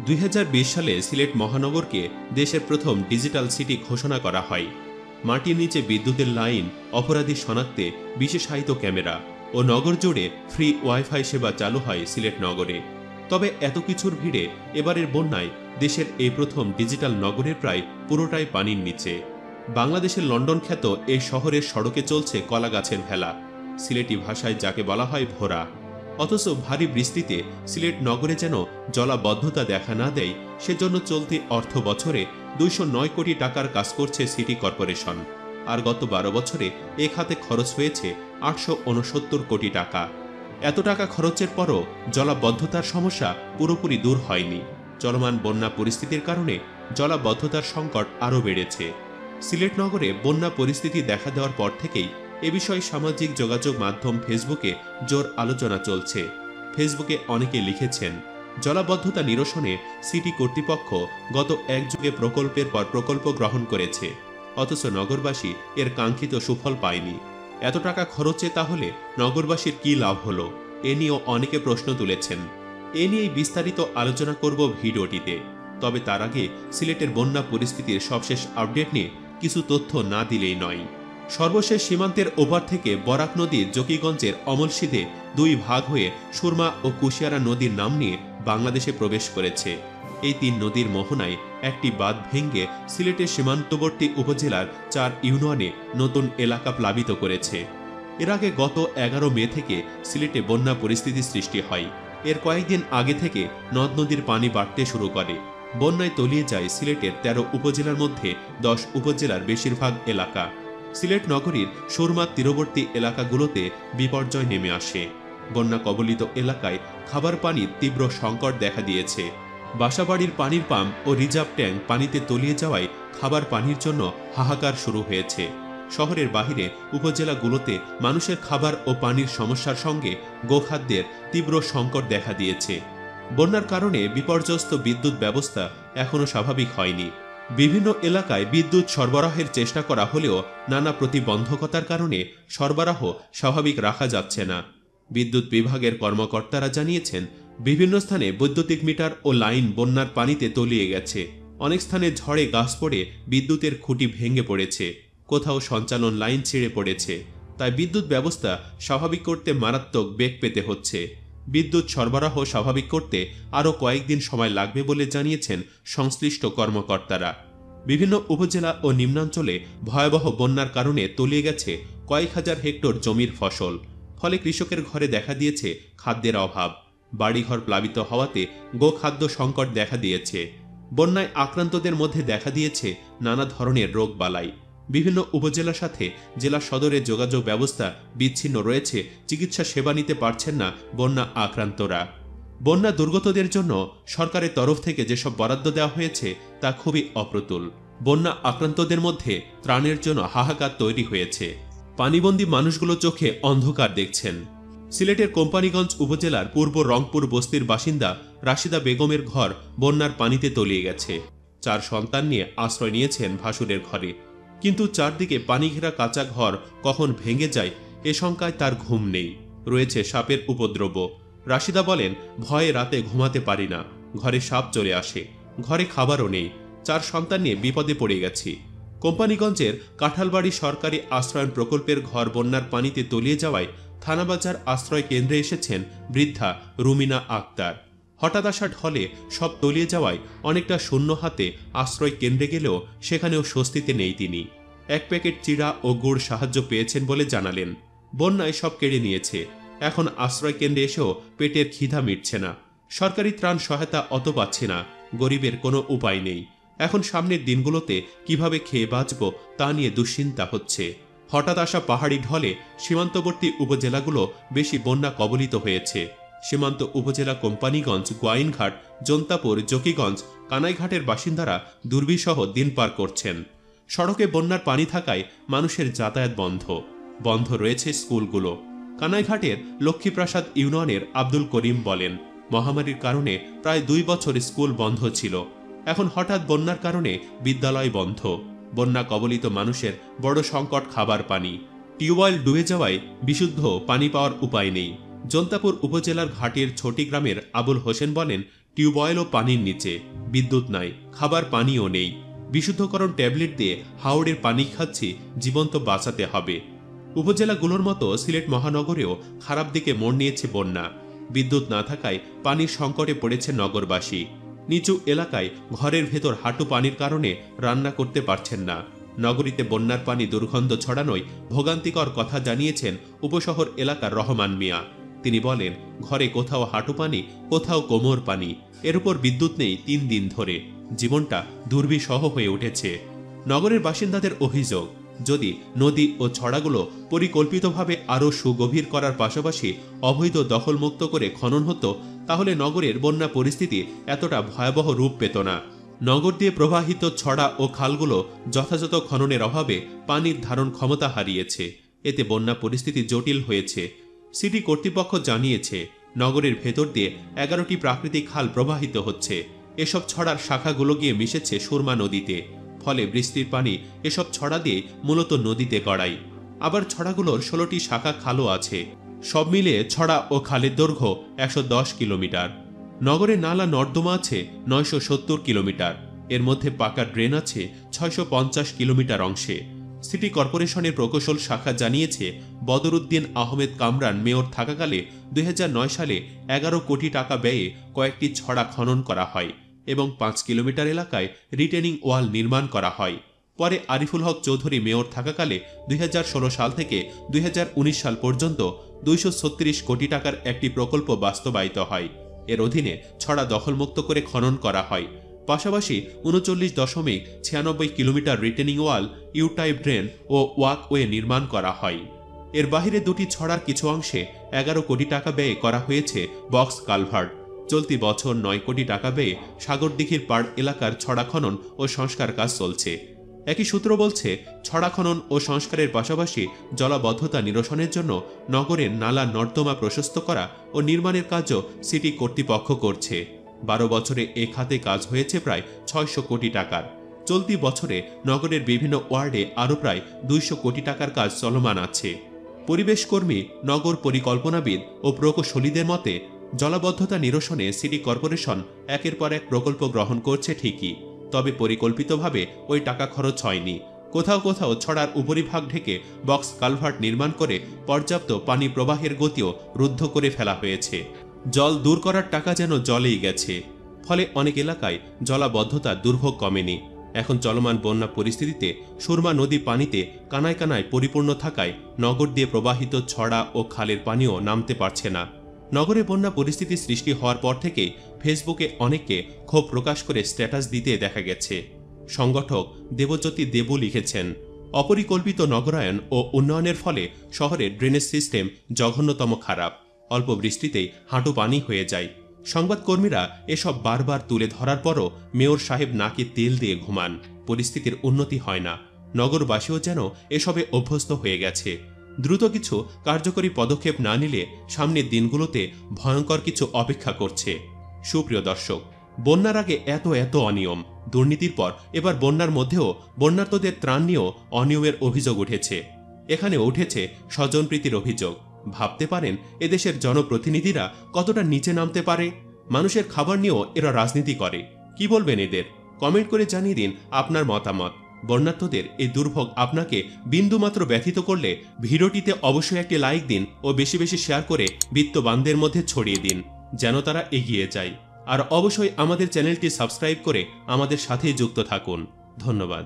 2020 সালে সিলেট মহানগরকে দেশের প্রথম ডিজিটাল সিটি ঘোষণা করা হয়। মাটির নিচে বিদ্যুতের লাইন, অপরাধী শনাক্তে বিশেষায়িত ক্যামেরা ও নগর জুড়ে ফ্রি ওয়াইফাই সেবা চালু হয় সিলেট নগরে। তবে এত কিছুর ভিড়ে এবারের বন্যায় দেশের এই প্রথম ডিজিটাল নগরের প্রায় পুরোটাই পানির নিচে। বাংলাদেশের লন্ডন খ্যাত এই শহরের সড়কে চলছে কলাগাছের ভেলা, সিলেটি ভাষায় যাকে বলা হয় ভোরা। অথচ ভারী বৃষ্টিতে সিলেট নগরে যেন জলাবদ্ধতা দেখা না দেয়, সেজন্য চলতি অর্থ বছরে 209 কোটি টাকার কাজ করছে সিটি কর্পোরেশন। আর গত 12 বছরে এ খাতে খরচ হয়েছে 869 কোটি টাকা। এত টাকা খরচের পরও জলাবদ্ধতার সমস্যা পুরোপুরি দূর হয়নি। চলমান বন্যা পরিস্থিতির কারণে জলাবদ্ধতার সংকট আরও বেড়েছে। সিলেট নগরে বন্যা পরিস্থিতি দেখা দেওয়ার পর থেকেই এ বিষয়ে সামাজিক যোগাযোগ মাধ্যম ফেসবুকে জোর আলোচনা চলছে। ফেসবুকে অনেকে লিখেছেন, জলাবদ্ধতা নিরসনে সিটি কর্তৃপক্ষ গত এক যুগে প্রকল্পের পর প্রকল্প গ্রহণ করেছে, অথচ নগরবাসী এর কাঙ্ক্ষিত সুফল পায়নি। এত টাকা খরচে তাহলে নগরবাসীর কি লাভ হলো, এ নিয়েও অনেকে প্রশ্ন তুলেছেন। এ নিয়েই বিস্তারিত আলোচনা করব ভিডিওটিতে। তবে তার আগে সিলেটের বন্যা পরিস্থিতির সবশেষ আপডেট নিয়ে কিছু তথ্য না দিলেই নয়। সর্বশেষ সীমান্তের ওপার থেকে বরাক নদী জকিগঞ্জের অমলসিধে দুই ভাগ হয়ে সুরমা ও কুশিয়ারা নদীর নাম নিয়ে বাংলাদেশে প্রবেশ করেছে। এই তিন নদীর মোহনায় একটি বাঁধ ভেঙে সিলেটের সীমান্তবর্তী উপজেলার 4 ইউনিয়নে নতুন এলাকা প্লাবিত করেছে। এর আগে গত 11 মে থেকে সিলেটে বন্যা পরিস্থিতি সৃষ্টি হয়। এর কয়েকদিন আগে থেকে নদ নদীর পানি বাড়তে শুরু করে। বন্যায় তলিয়ে যায় সিলেটের 13 উপজেলার মধ্যে 10 উপজেলার বেশিরভাগ এলাকা। সিলেট নগরীর সুরমা তীরবর্তী এলাকাগুলোতে বিপর্যয় নেমে আসে। বন্যা কবলিত এলাকায় খাবার পানির তীব্র সংকট দেখা দিয়েছে। বাসাবাড়ির পানির পাম্প ও রিজার্ভ ট্যাঙ্ক পানিতে তলিয়ে যাওয়ায় খাবার পানির জন্য হাহাকার শুরু হয়েছে। শহরের বাহিরে উপজেলাগুলোতে মানুষের খাবার ও পানির সমস্যার সঙ্গে গোখাদ্যের তীব্র সংকট দেখা দিয়েছে। বন্যার কারণে বিপর্যস্ত বিদ্যুৎ ব্যবস্থা এখনও স্বাভাবিক হয়নি। বিভিন্ন এলাকায় বিদ্যুৎ সরবরাহের চেষ্টা করা হলেও নানা প্রতিবন্ধকতার কারণে সরবরাহ স্বাভাবিক রাখা যাচ্ছে না। বিদ্যুৎ বিভাগের কর্মকর্তারা জানিয়েছেন, বিভিন্ন স্থানে বৈদ্যুতিক মিটার ও লাইন বন্যার পানিতে তলিয়ে গেছে। অনেক স্থানে ঝড়ে গাছ পড়ে বিদ্যুতের খুঁটি ভেঙে পড়েছে, কোথাও সঞ্চালন লাইন ছিঁড়ে পড়েছে। তাই বিদ্যুৎ ব্যবস্থা স্বাভাবিক করতে মারাত্মক বেগ পেতে হচ্ছে। বিদ্যুৎ সরবরাহ স্বাভাবিক করতে আরও কয়েকদিন সময় লাগবে বলে জানিয়েছেন সংশ্লিষ্ট কর্মকর্তারা। বিভিন্ন উপজেলা ও নিম্নাঞ্চলে ভয়াবহ বন্যার কারণে তলিয়ে গেছে কয়েক হাজার হেক্টর জমির ফসল। ফলে কৃষকের ঘরে দেখা দিয়েছে খাদ্যের অভাব। বাড়িঘর প্লাবিত হওয়াতে গোখাদ্য সংকট দেখা দিয়েছে। বন্যায় আক্রান্তদের মধ্যে দেখা দিয়েছে নানা ধরনের রোগবালাই। বিভিন্ন উপজেলার সাথে জেলা সদরের যোগাযোগ ব্যবস্থা বিচ্ছিন্ন রয়েছে, চিকিৎসা সেবা নিতে পারছেন না বন্যা আক্রান্তরা। বন্যা দুর্গতদের জন্য সরকারের তরফ থেকে যেসব বরাদ্দ দেওয়া হয়েছে তা খুবই অপ্রতুল। বন্যা আক্রান্তদের মধ্যে ত্রাণের জন্য হাহাকার তৈরি হয়েছে। পানিবন্দী মানুষগুলো চোখে অন্ধকার দেখছেন। সিলেটের কোম্পানিগঞ্জ উপজেলার পূর্ব রংপুর বস্তির বাসিন্দা রাশিদা বেগমের ঘর বন্যার পানিতে তলিয়ে গেছে। 4 সন্তান নিয়ে আশ্রয় নিয়েছেন ভাসুরের ঘরে, কিন্তু চারদিকে পানি ঘেরা কাঁচা ঘর কখন ভেঙে যায় এ শঙ্কায় তার ঘুম নেই। রয়েছে সাপের উপদ্রব। রাশিদা বলেন, ভয়ে রাতে ঘুমাতে পারি না, ঘরে সাপ চলে আসে, ঘরে খাবারও নেই, 4 সন্তান নিয়ে বিপদে পড়ে গেছি। কোম্পানিগঞ্জের কাঁঠালবাড়ি সরকারি আশ্রয়ন প্রকল্পের ঘর বন্যার পানিতে তলিয়ে যাওয়ায় থানাবাজার আশ্রয় কেন্দ্রে এসেছেন বৃদ্ধা রুমিনা আক্তার। হঠাৎ আসা ঢলে সব তলিয়ে যাওয়ায় অনেকটা শূন্য হাতে আশ্রয় কেন্দ্রে গেলেও সেখানেও স্বস্তিতে নেই তিনি। 1 প্যাকেট চিড়া ও গুড় সাহায্য পেয়েছেন বলে জানালেন। বন্যায় সব কেড়ে নিয়েছে, এখন আশ্রয় কেন্দ্রে এসেও পেটের খিদা মিটছে না। সরকারি ত্রাণ সহায়তা অত পাচ্ছে না, গরিবের কোনো উপায় নেই। এখন সামনের দিনগুলোতে কিভাবে খেয়ে বাঁচব তা নিয়ে দুশ্চিন্তা হচ্ছে। হঠাৎ আসা পাহাড়ি ঢলে সীমান্তবর্তী উপজেলাগুলো বেশি বন্যা কবলিত হয়েছে। সীমান্ত উপজেলা কোম্পানিগঞ্জ, গোয়াইনঘাট, জন্তাপুর, জকিগঞ্জ, কানাইঘাটের বাসিন্দারা দুর্বিষহ দিন পার করছেন। সড়কে বন্যার পানি থাকায় মানুষের যাতায়াত বন্ধ রয়েছে স্কুলগুলো। কানাইঘাটের লক্ষ্মীপ্রাসাদ ইউনিয়নের আব্দুল করিম বলেন, মহামারীর কারণে প্রায় 2 বছর স্কুল বন্ধ ছিল। এখন হঠাৎ বন্যার কারণে বিদ্যালয় বন্ধ। বন্যা কবলিত মানুষের বড় সংকট খাবার পানি। টিউবওয়েল ডুবে যাওয়ায় বিশুদ্ধ পানি পাওয়ার উপায় নেই। জন্তাপুর উপজেলার ঘাটের ছোটি গ্রামের আবুল হোসেন বলেন, টিউবওয়েল ও পানির নিচে, বিদ্যুৎ নাই, খাবার পানিও নেই। বিশুদ্ধকরণ ট্যাবলেট দিয়ে হাওড়ের পানি খাচ্ছি, জীবন তো বাঁচাতে হবে। উপজেলাগুলোর মতো সিলেট মহানগরেও খারাপ দিকে মোড় নিয়েছে বন্যা। বিদ্যুৎ না থাকায় পানির সংকটে পড়েছে নগরবাসী। নিচু এলাকায় ঘরের ভেতর হাঁটু পানির কারণে রান্না করতে পারছেন না। নগরীতে বন্যার পানি দুর্গন্ধ ছড়ানোয় ভোগান্তিকর কথা জানিয়েছেন উপশহর এলাকার রহমান মিয়া। তিনি বলেন, ঘরে কোথাও হাঁটু পানি, কোথাও কোমর পানি। এর উপর বিদ্যুৎ নেই 3 দিন ধরে। জীবনটা দুর্বিষহ হয়ে উঠেছে। নগরের বাসিন্দাদের অভিযোগ, যদি নদী ও ছড়াগুলো পরিকল্পিতভাবে আরও সুগভীর করার পাশাপাশি অবৈধ দখলমুক্ত করে খনন হতো, তাহলে নগরের বন্যা পরিস্থিতি এতটা ভয়াবহ রূপ পেত না। নগর দিয়ে প্রবাহিত ছড়া ও খালগুলো যথাযথ খননের অভাবে পানির ধারণ ক্ষমতা হারিয়েছে। এতে বন্যা পরিস্থিতি জটিল হয়েছে। সিটি কর্তৃপক্ষ জানিয়েছে, নগরের ভেতর দিয়ে 11টি প্রাকৃতিক খাল প্রবাহিত হচ্ছে। এসব ছড়ার শাখাগুলো গিয়ে মিশেছে সুরমা নদীতে। ফলে বৃষ্টির পানি এসব ছড়া দিয়ে মূলত নদীতে গড়ায়। আবার ছড়াগুলোর 16টি শাখা খালও আছে। সব মিলিয়ে ছড়া ও খালের দৈর্ঘ্য 110 কিলোমিটার। নগরে নালা নর্দমা আছে 970 কিলোমিটার। এর মধ্যে পাকা ড্রেন আছে 650 কিলোমিটার অংশে। সিটি কর্পোরেশনের প্রকৌশল শাখা জানিয়েছে, বদরুদ্দিন আহমেদ কামরান মেয়র থাকাকালে 2009 সালে 11 কোটি টাকা ব্যয়ে কয়েকটি ছড়া খনন করা হয় এবং 5 কিলোমিটার এলাকায় রিটেনিং ওয়াল নির্মাণ করা হয়। পরে আরিফুল হক চৌধুরী মেয়র থাকাকালে 2016 সাল থেকে 2019 সাল পর্যন্ত 236 কোটি টাকার একটি প্রকল্প বাস্তবায়িত হয়। এর অধীনে ছড়া দখলমুক্ত করে খনন করা হয়। পাশাপাশি 39.96 কিলোমিটার রিটেনিং ওয়াল, ইউটাইপ ড্রেন ও ওয়াকওয়ে নির্মাণ করা হয়। এর বাহিরে দুটি ছড়ার কিছু অংশে 11 কোটি টাকা ব্যয়ে করা হয়েছে বক্স কালভার্ট। চলতি বছর 9 কোটি টাকা ব্যয়ে সাগরদিঘির পাড় এলাকার ছড়া খনন ও সংস্কার কাজ চলছে। একই সূত্র বলছে, ছড়া খনন ও সংস্কারের পাশাপাশি জলাবদ্ধতা নিরসনের জন্য নগরের নালা নর্দমা প্রশস্ত করা ও নির্মাণের কাজও সিটি কর্তৃপক্ষ করছে। 12 বছরে এ খাতে কাজ হয়েছে প্রায় 600 কোটি টাকার। চলতি বছরে নগরের বিভিন্ন ওয়ার্ডে আরও প্রায় 200 কোটি টাকার কাজ চলমান আছে। পরিবেশকর্মী, নগর পরিকল্পনাবিদ ও প্রকৌশলীদের মতে, জলাবদ্ধতা নিরসনে সিটি কর্পোরেশন একের পর এক প্রকল্প গ্রহণ করছে ঠিকই, তবে পরিকল্পিতভাবে ওই টাকা খরচ হয়নি। কোথাও কোথাও ছড়ার উপরিভাগ ঢেকে বক্স কালভার্ট নির্মাণ করে পর্যাপ্ত পানি প্রবাহের গতিও রুদ্ধ করে ফেলা হয়েছে। জল দূর করার টাকা যেন জলেই গেছে। ফলে অনেক এলাকায় জলাবদ্ধতার দুর্ভোগ কমেনি। এখন চলমান বন্যা পরিস্থিতিতে সুরমা নদী পানিতে কানায় কানায় পরিপূর্ণ থাকায় নগর দিয়ে প্রবাহিত ছড়া ও খালের পানিও নামতে পারছে না। নগরে বন্যা পরিস্থিতি সৃষ্টি হওয়ার পর থেকেই ফেসবুকে অনেককে ক্ষোভ প্রকাশ করে স্ট্যাটাস দিতে দেখা গেছে। সংগঠক দেবজ্যোতি দেবু লিখেছেন, অপরিকল্পিত নগরায়ন ও উন্নয়নের ফলে শহরের ড্রেনেজ সিস্টেম জঘন্যতম খারাপ। অল্প বৃষ্টিতেই হাঁটু পানি হয়ে যায়। সংবাদকর্মীরা এসব বারবার তুলে ধরার পরও মেয়র সাহেব নাকে তেল দিয়ে ঘুমান। পরিস্থিতির উন্নতি হয় না। নগরবাসীও যেন এসবে অভ্যস্ত হয়ে গেছে। দ্রুত কিছু কার্যকরী পদক্ষেপ না নিলে সামনের দিনগুলোতে ভয়ঙ্কর কিছু অপেক্ষা করছে। সুপ্রিয় দর্শক, বন্যার আগে এত অনিয়ম, দুর্নীতির পর এবার বন্যার মধ্যেও বন্যার্তদের ত্রাণ নিয়েও অনিয়মের অভিযোগ উঠেছে। এখানে উঠেছে স্বজনপ্রীতির অভিযোগ। ভাবতে পারেন এদেশের জনপ্রতিনিধিরা কতটা নিচে নামতে পারে। মানুষের খাবার নিয়েও এরা রাজনীতি করে। কি বলবেন এদের? কমেন্ট করে জানিয়ে দিন আপনার মতামত। বন্যার্তদের এই দুর্ভোগ আপনাকে বিন্দুমাত্র ব্যথিত করলে ভিডিওটিতে অবশ্যই একটি লাইক দিন ও বেশি বেশি শেয়ার করে বিত্তবানদের মধ্যে ছড়িয়ে দিন, যেন তারা এগিয়ে যায়। আর অবশ্যই আমাদের চ্যানেলটি সাবস্ক্রাইব করে আমাদের সাথেই যুক্ত থাকুন। ধন্যবাদ।